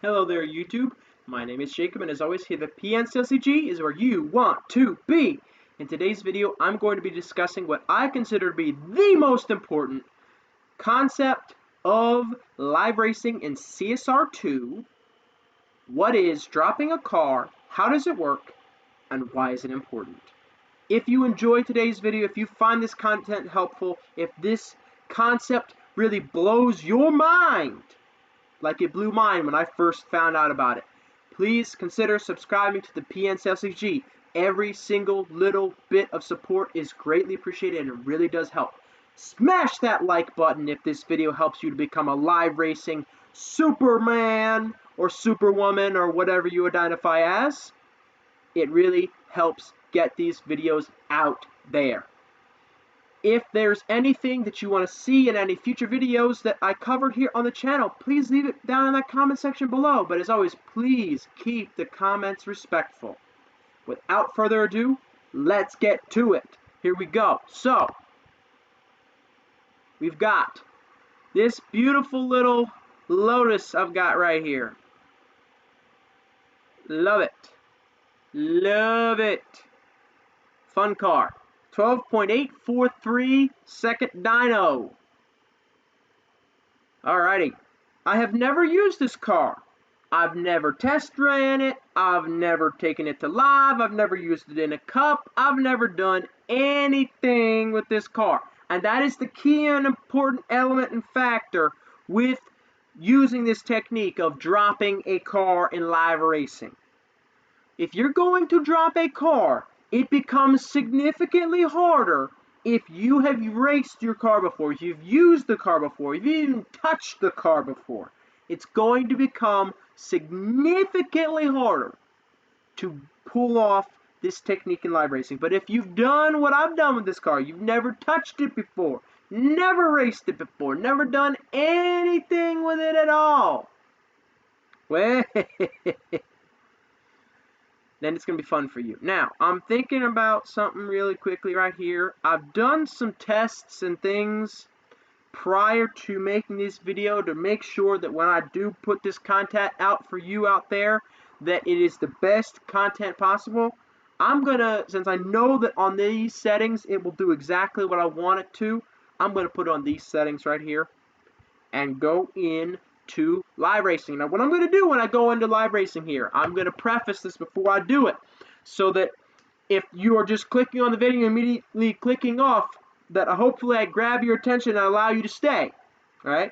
Hello there, YouTube. My name is Jacob, and as always, here the PNCLCG is where you want to be. In today's video, I'm going to be discussing what I consider to be the most important concept of live racing in CSR2. What is dropping a car? How does it work? And why is it important? If you enjoy today's video, if you find this content helpful, if this concept really blows your mind, like it blew mine when I first found out about it, please consider subscribing to the PNCLCG. Every single little bit of support is greatly appreciated and it really does help. Smash that like button if this video helps you to become a live racing Superman or Superwoman or whatever you identify as. It really helps get these videos out there. If there's anything that you want to see in any future videos that I covered here on the channel, please leave it down in that comment section below. But as always, please keep the comments respectful. Without further ado, let's get to it. Here we go. So, we've got this beautiful little Lotus I've got right here. Love it. Love it. Fun car. 12.843 second dyno. Alrighty. I have never used this car. I've never test ran it. I've never taken it to live. I've never used it in a cup. I've never done anything with this car. And that is the key and important element and factor with using this technique of dropping a car in live racing. If you're going to drop a car, it becomes significantly harder if you have raced your car before, if you've used the car before, if you've even touched the car before. It's going to become significantly harder to pull off this technique in live racing. But if you've done what I've done with this car, you've never touched it before, never raced it before, never done anything with it at all, well, then it's going to be fun for you. Now, I'm thinking about something really quickly right here. I've done some tests and things prior to making this video to make sure that when I do put this content out for you out there, that it is the best content possible. I'm going to, since I know that on these settings it will do exactly what I want it to, I'm going to put on these settings right here and go in to live racing. Now, what I'm going to do when I go into live racing here, I'm going to preface this before I do it, so that if you are just clicking on the video and immediately clicking off, that hopefully I grab your attention and allow you to stay. All right?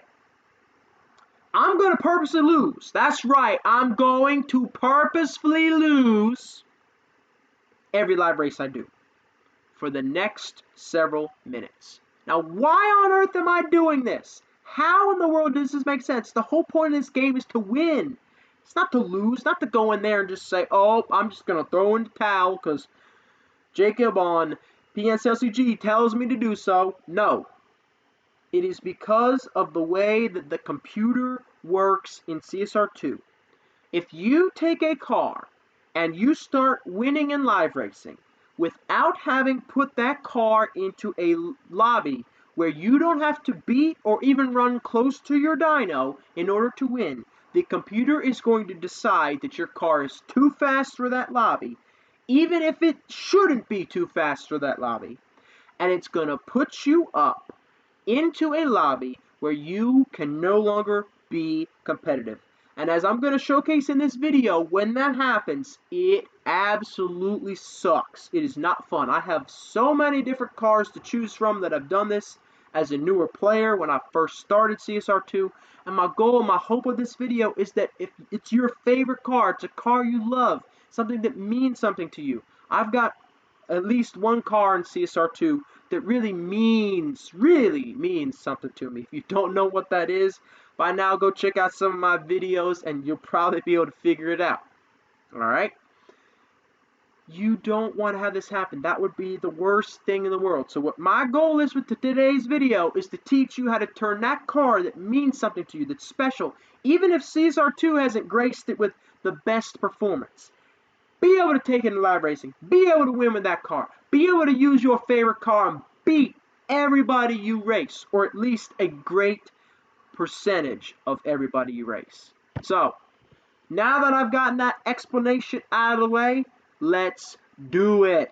I'm going to purposely lose. That's right. I'm going to purposefully lose every live race I do for the next several minutes. Now, why on earth am I doing this? How in the world does this make sense? The whole point of this game is to win. It's not to lose, not to go in there and just say, oh, I'm just going to throw in the towel because Jacob on PNCLCG tells me to do so. No. It is because of the way that the computer works in CSR2. If you take a car and you start winning in live racing without having put that car into a lobby where you don't have to beat or even run close to your dyno in order to win, the computer is going to decide that your car is too fast for that lobby, even if it shouldn't be too fast for that lobby, and it's going to put you up into a lobby where you can no longer be competitive. And as I'm going to showcase in this video, when that happens, it absolutely sucks. It is not fun. I have so many different cars to choose from that I've done this as a newer player when I first started CSR2. And my goal, my hope with this video is that if it's your favorite car, it's a car you love, something that means something to you. I've got at least one car in CSR2 that really means something to me. If you don't know what that is, by now go check out some of my videos and you'll probably be able to figure it out. Alright? You don't want to have this happen. That would be the worst thing in the world. So what my goal is with today's video is to teach you how to turn that car that means something to you, that's special, even if CSR2 hasn't graced it with the best performance. Be able to take it in live racing. Be able to win with that car. Be able to use your favorite car and beat everybody you race, or at least a great percentage of everybody you race. So, Now that I've gotten that explanation out of the way, let's do it.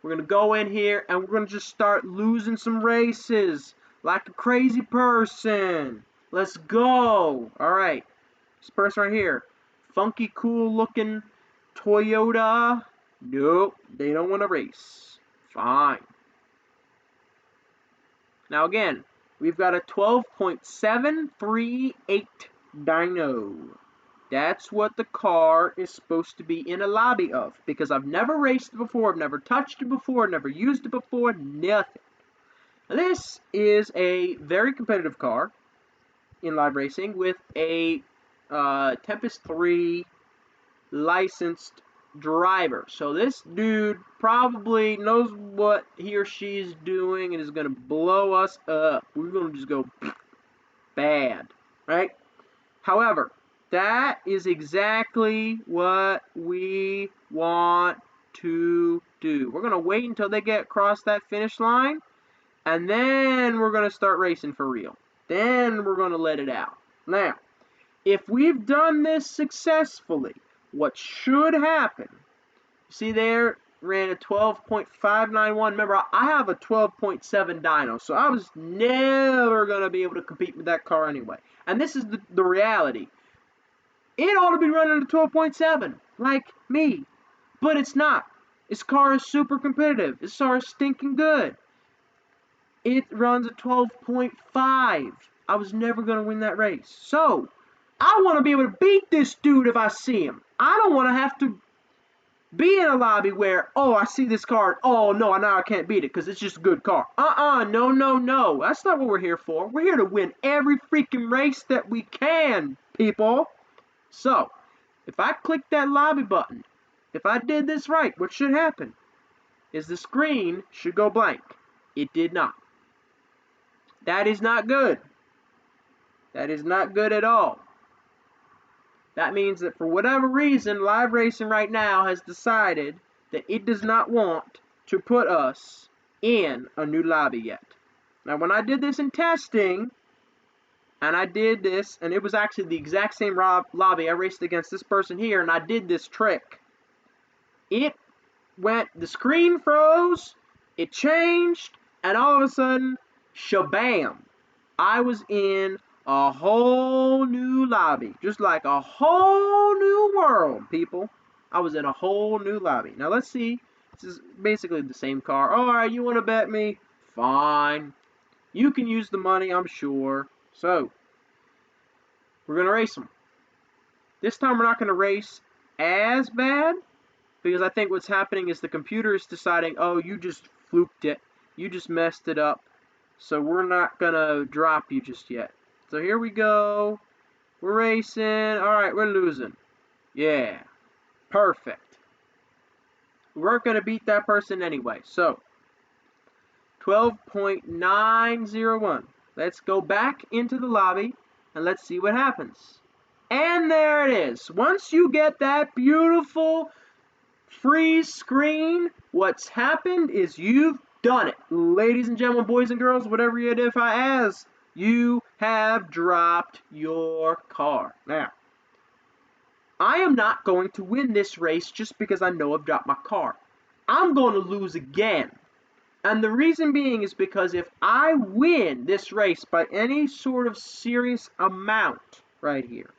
We're going to go in here and we're going to just start losing some races like a crazy person. Let's go. All right. This person right here. Funky, cool looking Toyota. Nope, they don't want to race. Fine. Now again, we've got a 12.738 dyno. That's what the car is supposed to be in a lobby of, because I've never raced it before, I've never touched it before, never used it before, nothing. Now this is a very competitive car in live racing with a Tempest 3 licensed driver. So this dude probably knows what he or she is doing and is going to blow us up. We're going to just go bad, right? However, that is exactly what we want to do. We're going to wait until they get across that finish line, and then we're going to start racing for real. Then we're going to let it out. Now, if we've done this successfully, what should happen, see there, ran a 12.591. Remember, I have a 12.7 dyno, so I was never going to be able to compete with that car anyway. And this is the reality. It ought to be running a 12.7, like me, but it's not. This car is super competitive. This car is stinking good. It runs a 12.5. I was never going to win that race. So, I want to be able to beat this dude if I see him. I don't want to have to be in a lobby where, oh, I see this car, oh, no, now I can't beat it because it's just a good car. No. That's not what we're here for. We're here to win every freaking race that we can, people. So, if I click that lobby button, if I did this right, what should happen is the screen should go blank. It did not. That is not good. That is not good at all. That means that for whatever reason, live racing right now has decided that it does not want to put us in a new lobby yet. Now, when I did this in testing, and I did this, and it was actually the exact same lobby. I raced against this person here, and I did this trick. It went, the screen froze, it changed, and all of a sudden, shabam, I was in a whole new lobby. Just like a whole new world, people. I was in a whole new lobby. Now, let's see. This is basically the same car. All right, you want to bet me? Fine. You can use the money, I'm sure. So, we're going to race them. This time we're not going to race as bad, because I think what's happening is the computer is deciding, oh, you just fluked it. You just messed it up. So we're not going to drop you just yet. So here we go. We're racing. All right, we're losing. Yeah. Perfect. We weren't going to beat that person anyway. So, 12.901. Let's go back into the lobby and let's see what happens. And there it is. Once you get that beautiful freeze screen, what's happened is you've done it. Ladies and gentlemen, boys and girls, whatever you identify as, you have dropped your car. Now, I am not going to win this race just because I know I've dropped my car. I'm going to lose again. And the reason being is because if I win this race by any sort of serious amount right here,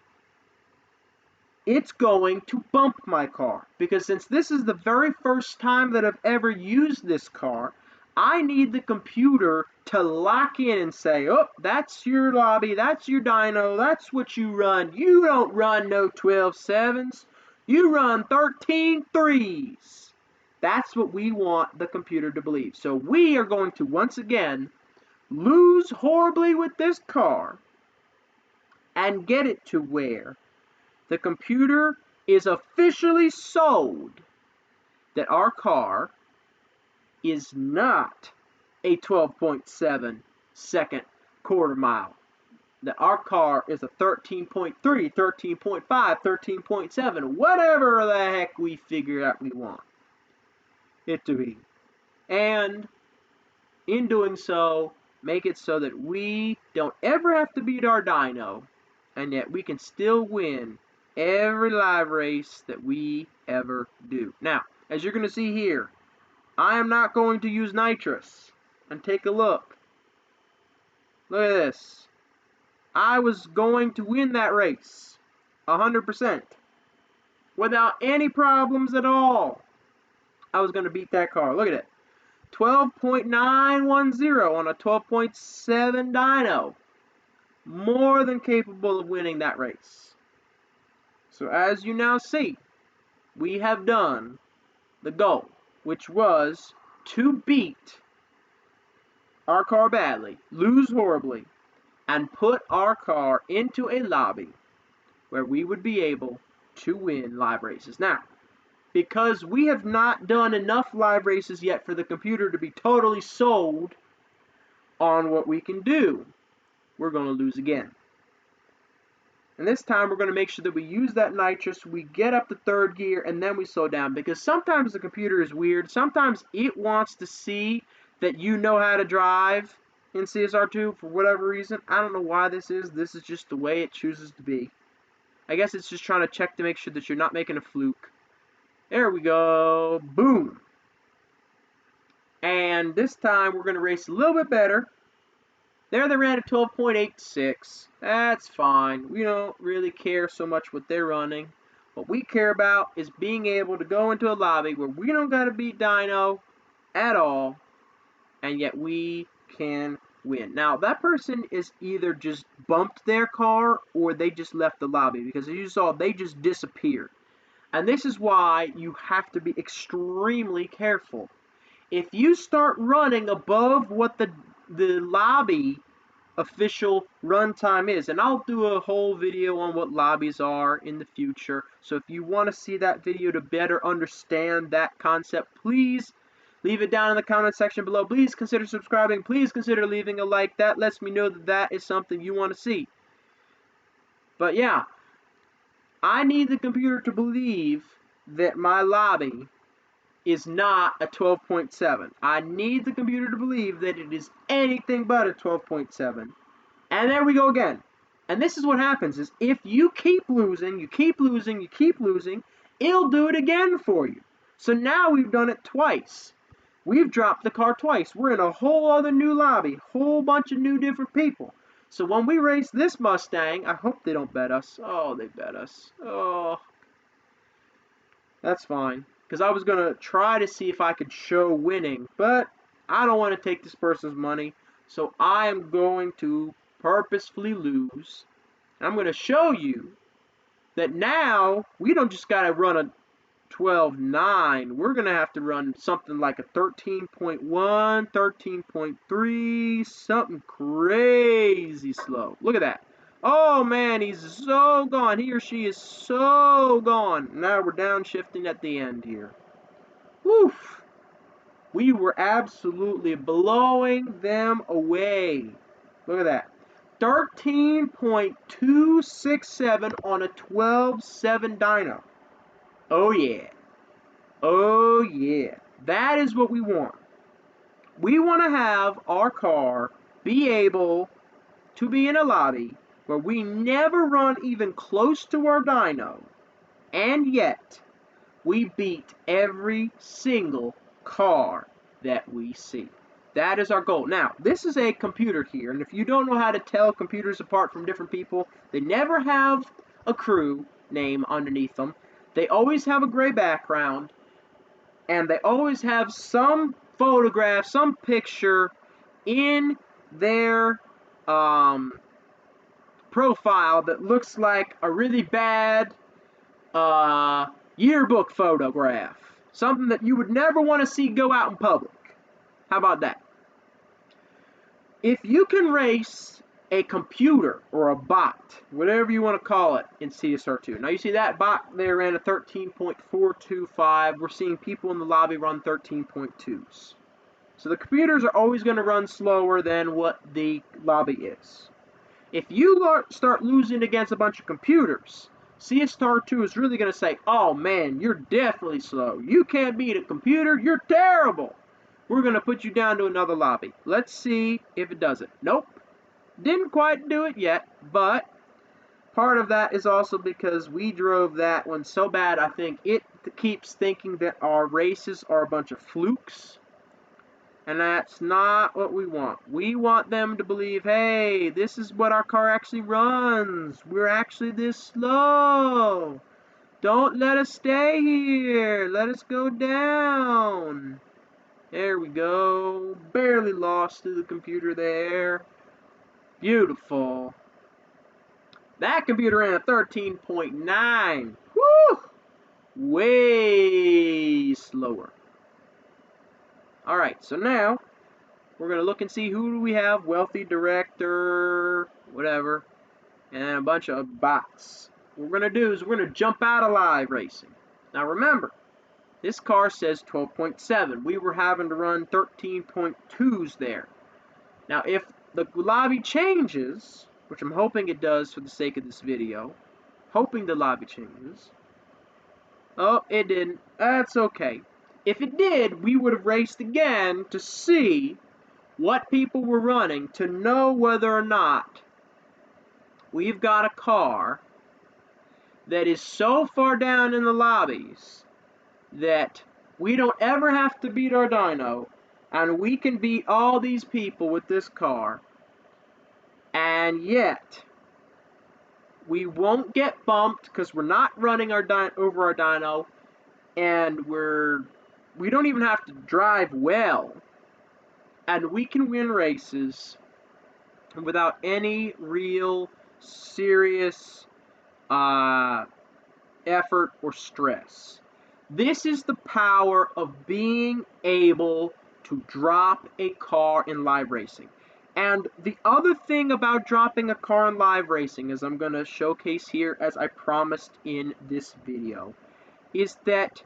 it's going to bump my car. Because since this is the very first time that I've ever used this car, I need the computer to lock in and say, oh, that's your lobby, that's your dyno, that's what you run. You don't run no 12.7s. You run 13.3s. That's what we want the computer to believe. So we are going to once again lose horribly with this car and get it to where the computer is officially sold that our car is not a 12.7 second quarter mile. That our car is a 13.3, 13.5, 13.7, whatever the heck we figure out we want it to be. And in doing so, make it so that we don't ever have to beat our dyno, and yet we can still win every live race that we ever do. Now, as you're going to see here, I am not going to use nitrous. And take a look. Look at this. I was going to win that race 100% without any problems at all. I was going to beat that car. Look at it. 12.910 on a 12.7 dyno. More than capable of winning that race. So as you now see, we have done the goal, which was to beat our car badly, lose horribly, and put our car into a lobby where we would be able to win live races. Now, because we have not done enough live races yet for the computer to be totally sold on what we can do, we're going to lose again. And this time we're going to make sure that we use that nitrous, we get up to third gear, and then we slow down. Because sometimes the computer is weird. Sometimes it wants to see that you know how to drive in CSR2 for whatever reason. I don't know why this is. This is just the way it chooses to be. I guess it's just trying to check to make sure that you're not making a fluke. There we go. Boom. And this time we're going to race a little bit better. There they ran at 12.86. That's fine. We don't really care so much what they're running. What we care about is being able to go into a lobby where we don't got to beat Dyno at all, and yet we can win. Now, that person is either just bumped their car or they just left the lobby, because as you saw, they just disappeared. And this is why you have to be extremely careful. If you start running above what the lobby official runtime is, and I'll do a whole video on what lobbies are in the future, so if you want to see that video to better understand that concept, please leave it down in the comment section below. Please consider subscribing. Please consider leaving a like. That lets me know that that is something you want to see. But yeah, I need the computer to believe that my lobby is not a 12.7. I need the computer to believe that it is anything but a 12.7. And there we go again. And this is what happens, is if you keep losing, you keep losing, you keep losing, it'll do it again for you. So now we've done it twice. We've dropped the car twice. We're in a whole other new lobby, whole bunch of new different people. So when we race this Mustang, I hope they don't bet us. Oh, they bet us. Oh, that's fine. Because I was going to try to see if I could show winning, but I don't want to take this person's money. So I am going to purposefully lose. I'm going to show you that now we don't just got to run a 12.9. We're going to have to run something like a 13.1, 13.3, something crazy slow. Look at that. Oh man, he's so gone. He or she is so gone. Now we're downshifting at the end here. Woof. We were absolutely blowing them away. Look at that. 13.267 on a 12.7 dyno. Oh yeah. Oh yeah. That is what we want. We want to have our car be able to be in a lobby where we never run even close to our dyno, and yet we beat every single car that we see. That is our goal. Now, this is a computer here, and if you don't know how to tell computers apart from different people, they never have a crew name underneath them. They always have a gray background, and they always have some photograph, some picture in their profile that looks like a really bad yearbook photograph. Something that you would never want to see go out in public. How about that? If you can race a computer or a bot, whatever you want to call it, in CSR2. Now you see that bot there ran a 13.425. We're seeing people in the lobby run 13.2s. So the computers are always going to run slower than what the lobby is. If you start losing against a bunch of computers, CSR2 is really going to say, oh man, you're definitely slow. You can't beat a computer. You're terrible. We're going to put you down to another lobby. Let's see if it does it. Nope. Didn't quite do it yet, but Part of that is also because we drove that one so bad, I think it keeps thinking that our races are a bunch of flukes. And that's not what we want. We want them to believe, hey, this is what our car actually runs. We're actually this slow. Don't let us stay here. Let us go down. There we go. Barely lost to the computer there. Beautiful. That computer ran a 13.9. Woo! Way slower. Alright, so now we're going to look and see who do we have. Wealthy director, whatever, and a bunch of bots. What we're going to do is we're going to jump out of live racing. Now remember, this car says 12.7. We were having to run 13.2s there. Now if the lobby changes, which I'm hoping it does for the sake of this video, hoping the lobby changes. Oh, it didn't. That's okay. If it did, we would have raced again to see what people were running, to know whether or not we've got a car that is so far down in the lobbies that we don't ever have to beat our dyno, and we can beat all these people with this car, and yet we won't get bumped because we're not running our over our dyno, and we don't even have to drive well, and we can win races without any real serious effort or stress. This is the power of being able to drop a car in live racing. And the other thing about dropping a car in live racing, as I'm going to showcase here as I promised in this video, is that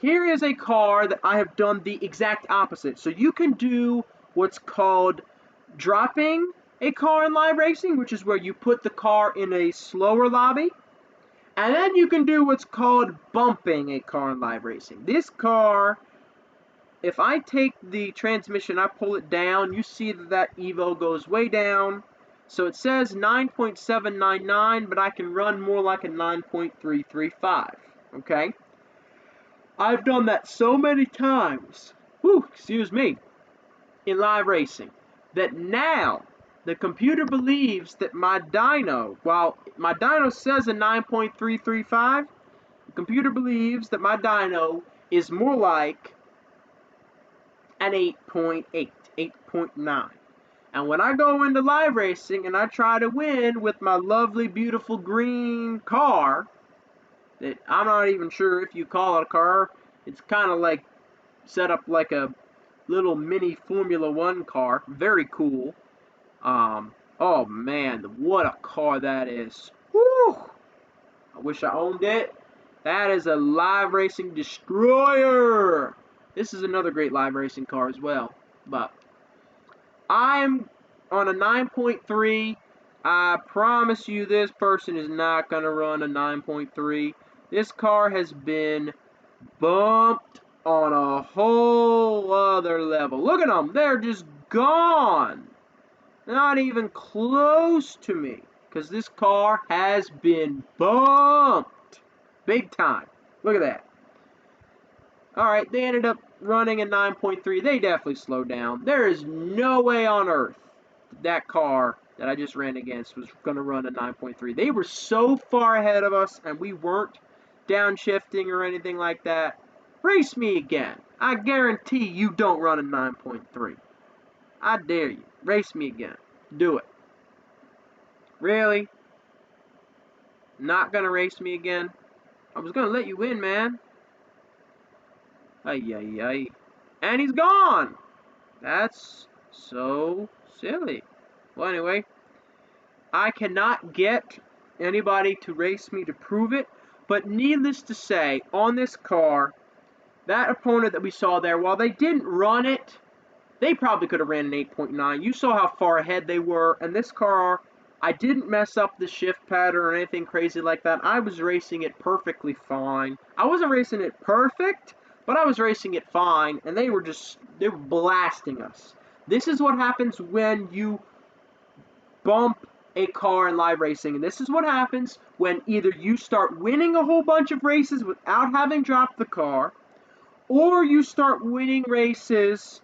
here is a car that I have done the exact opposite. So you can do what's called dropping a car in live racing, which is where you put the car in a slower lobby. And then you can do what's called bumping a car in live racing. This car, if I take the transmission, I pull it down, you see that Evo goes way down. So it says 9.799, but I can run more like a 9.335, okay? I've done that so many times, excuse me, in live racing, that now the computer believes that my dyno, while my dyno says a 9.335, the computer believes that my dyno is more like an 8.8, 8.9. And when I go into live racing and I try to win with my lovely, beautiful green car, that I'm not even sure if you call it a car, it's kind of like set up like a little mini Formula One car, very cool. Oh man, what a car that is. Woo! I wish I owned it. That is a live racing destroyer. This is another great live racing car as well. But I'm on a 9.3. I promise you this person is not going to run a 9.3. This car has been bumped on a whole other level. Look at them. They're just gone. Not even close to me, because this car has been bumped big time. Look at that. Alright, they ended up running a 9.3. They definitely slowed down. There is no way on earth that car that I just ran against was going to run a 9.3. They were so far ahead of us, and we weren't downshifting or anything like that. Race me again. I guarantee you don't run a 9.3. I dare you. Race me again. Do it. Really? Not gonna race me again? I was gonna let you win, man. Ay, ay, ay. And he's gone! That's so silly. Well, anyway, I cannot get anybody to race me to prove it, but needless to say, on this car, that opponent that we saw there, while they didn't run it, they probably could have ran an 8.9. You saw how far ahead they were, and this car, I didn't mess up the shift pattern or anything crazy like that. I was racing it perfectly fine. I wasn't racing it perfect, but I was racing it fine, and they were blasting us. This is what happens when you bump a car in live racing. And this is what happens when either you start winning a whole bunch of races without having dropped the car, or you start winning races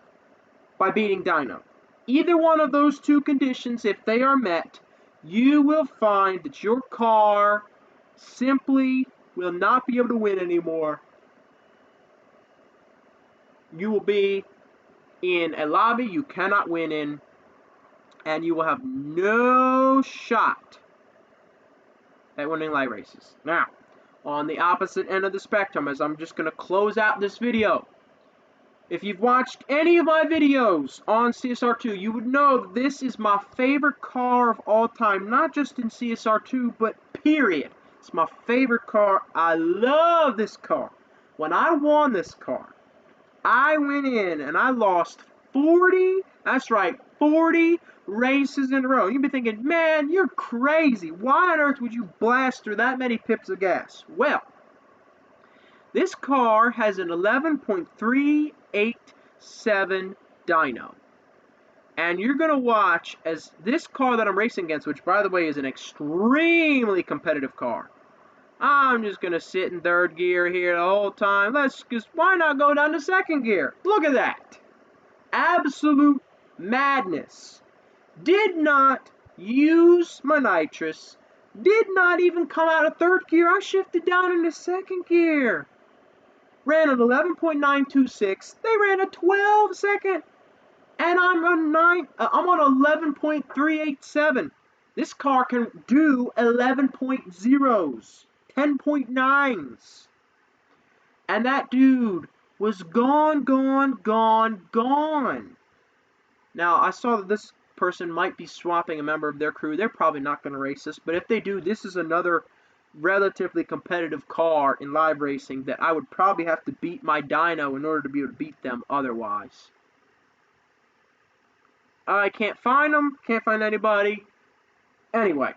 by beating Dino. Either one of those two conditions, if they are met, you will find that your car simply will not be able to win anymore. You will be in a lobby you cannot win in, and you will have no shot at winning live races. Now, on the opposite end of the spectrum, as I'm just going to close out this video, if you've watched any of my videos on CSR2, you would know that this is my favorite car of all time, not just in CSR2, but period. It's my favorite car. I love this car. When I won this car, I went in and I lost 40, that's right, 40 races in a row. You'd be thinking, man, you're crazy. Why on earth would you blast through that many pips of gas? Well, this car has an 11.387 dyno. And you're going to watch as this car that I'm racing against, which by the way is an extremely competitive car. I'm just going to sit in third gear here the whole time. Why not go down to second gear? Look at that. Absolute madness. Did not use my nitrous. Did not even come out of third gear. I shifted down into second gear. Ran an 11.926. They ran a 12 second. And I'm on 11.387. This car can do 11.0s, 10.9s. And that dude was gone. Now, I saw that this person might be swapping a member of their crew. They're probably not going to race this, but if they do, this is another relatively competitive car in live racing that I would probably have to beat my dyno in order to be able to beat them otherwise. I can't find them, can't find anybody. Anyway,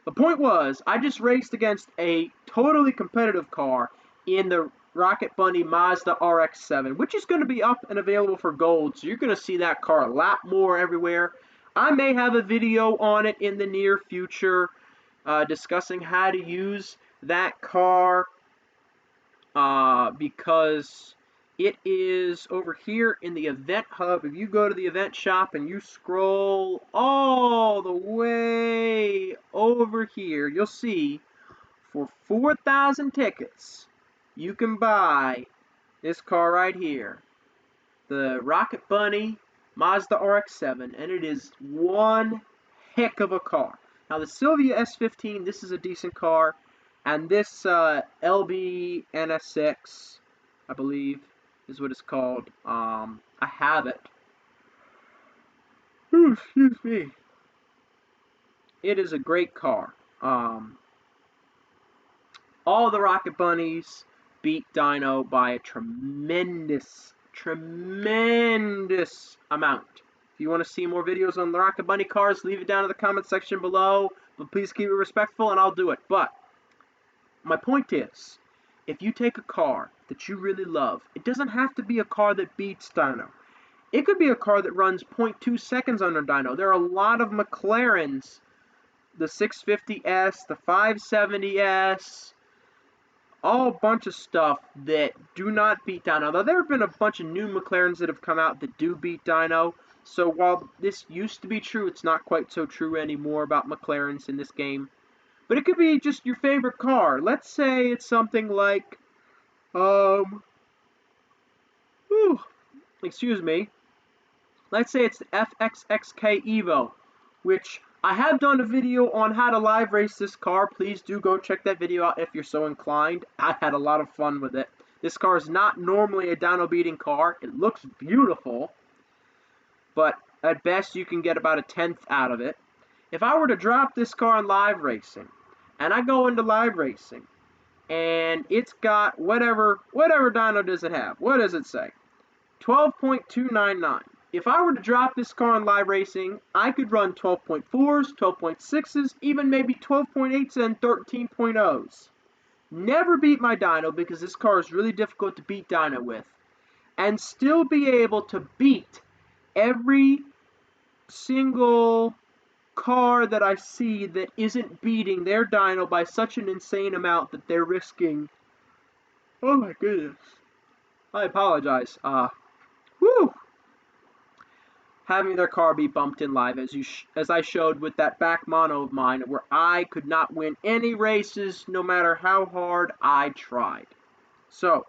the point was, I just raced against a totally competitive car in the Rocket Bunny Mazda RX-7, which is going to be up and available for gold, so you're going to see that car a lot more everywhere. I may have a video on it in the near future discussing how to use that car because it is over here in the event hub. If you go to the event shop and you scroll all the way over here, you'll see for 4,000 tickets, you can buy this car right here, the Rocket Bunny Mazda RX-7, and it is one heck of a car. Now the Sylvia S15, this is a decent car, and this LB NSX, I believe, is what it's called. I have it. Ooh, excuse me. It is a great car. All the Rocket Bunnies beat Dino by a tremendous amount. If you want to see more videos on the Rocket Bunny cars, leave it down in the comment section below. But please keep it respectful and I'll do it. But my point is, if you take a car that you really love, it doesn't have to be a car that beats Dino. It could be a car that runs 0.2 seconds under Dino. There are a lot of McLarens, the 650S, the 570S, all a bunch of stuff that do not beat Dino. Now, there have been a bunch of new McLarens that have come out that do beat Dino. So while this used to be true, it's not quite so true anymore about McLarens in this game. But it could be just your favorite car. Let's say it's something like, excuse me. Let's say it's the FXXK Evo, which I have done a video on how to live race this car. Please do go check that video out if you're so inclined. I had a lot of fun with it. This car is not normally a dyno beating car. It looks beautiful, but at best you can get about a 1/10 out of it. If I were to drop this car in live racing, and I go into live racing, and it's got whatever dyno does it have? What does it say? 12.299. If I were to drop this car in live racing, I could run 12.4s, 12.6s, even maybe 12.8s and 13.0s. Never beat my dyno because this car is really difficult to beat dyno with. And still be able to beat every single car that I see that isn't beating their dyno by such an insane amount that they're risking. Oh my goodness. I apologize. Whew. Having their car be bumped in live, as I showed with that back mono of mine, where I could not win any races no matter how hard I tried. So,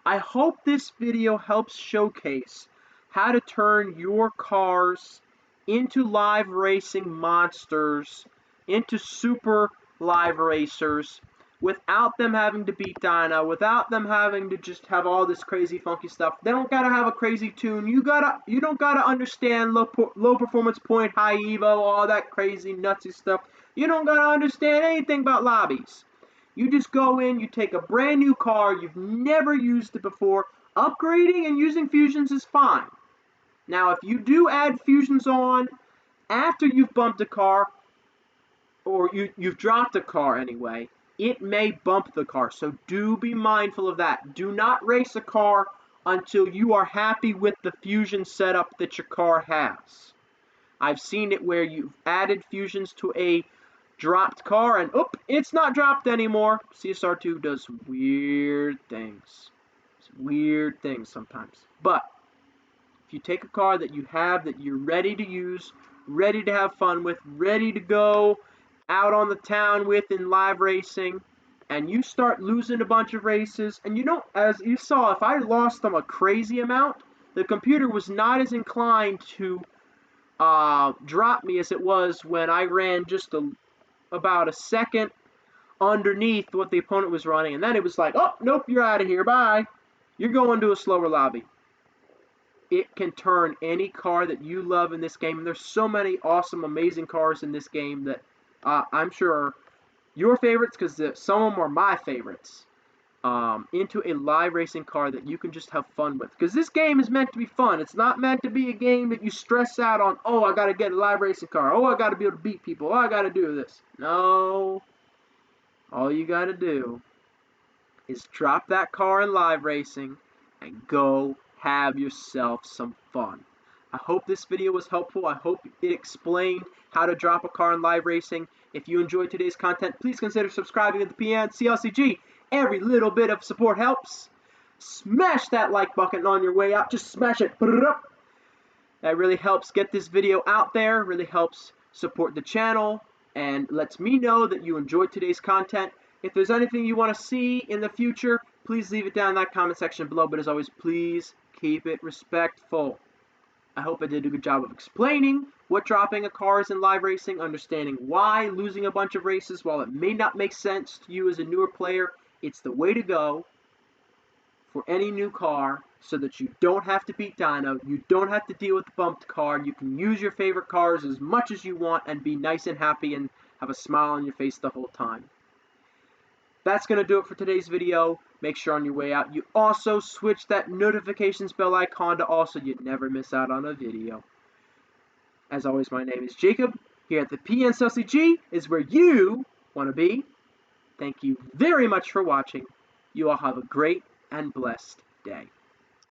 I hope this video helps showcase how to turn your cars into live racing monsters, into super live racers, without them having to beat dyno, without them having to just have all this crazy funky stuff. They don't gotta have a crazy tune. You don't gotta understand low performance point, high evo, all that crazy nutsy stuff. You don't gotta understand anything about lobbies. You just go in, you take a brand new car, you've never used it before. Upgrading and using fusions is fine. Now, if you do add fusions on after you've bumped a car, or you've dropped a car anyway, it may bump the car. So do be mindful of that. Do not race a car until you are happy with the fusion setup that your car has. I've seen it where you've added fusions to a dropped car and it's not dropped anymore. CSR2 does weird things. It's weird things sometimes. But if you take a car that you have, that you're ready to use, ready to have fun with, ready to go out on the town with in live racing, and you start losing a bunch of races, and you don't, as you saw, if I lost them a crazy amount, the computer was not as inclined to drop me as it was when I ran just about a second underneath what the opponent was running, and then it was like, oh, nope, you're out of here, bye. You're going to a slower lobby. It can turn any car that you love in this game, and there's so many awesome, amazing cars in this game that I'm sure are your favorites, because some of them are my favorites, into a live racing car that you can just have fun with. Because this game is meant to be fun. It's not meant to be a game that you stress out on, oh, I got to get a live racing car. Oh, I got to be able to beat people. Oh, I got to do this. No. All you got to do is drop that car in live racing and go have yourself some fun. I hope this video was helpful. I hope it explained how to drop a car in live racing. If you enjoyed today's content, please consider subscribing to the PN CLCG. Every little bit of support helps. Smash that like button on your way out. Just smash it. That really helps get this video out there, really helps support the channel, and lets me know that you enjoyed today's content. If there's anything you want to see in the future, please leave it down in that comment section below. But as always, please keep it respectful. I hope I did a good job of explaining what dropping a car is in live racing, understanding why losing a bunch of races, while it may not make sense to you as a newer player, it's the way to go for any new car, so that you don't have to beat dyno, you don't have to deal with the bumped car, you can use your favorite cars as much as you want and be nice and happy and have a smile on your face the whole time. That's going to do it for today's video. Make sure on your way out you also switch that notifications bell icon to all, so you never miss out on a video. As always, my name is Jacob. Here at the PNCLCG is where you want to be. Thank you very much for watching. You all have a great and blessed day.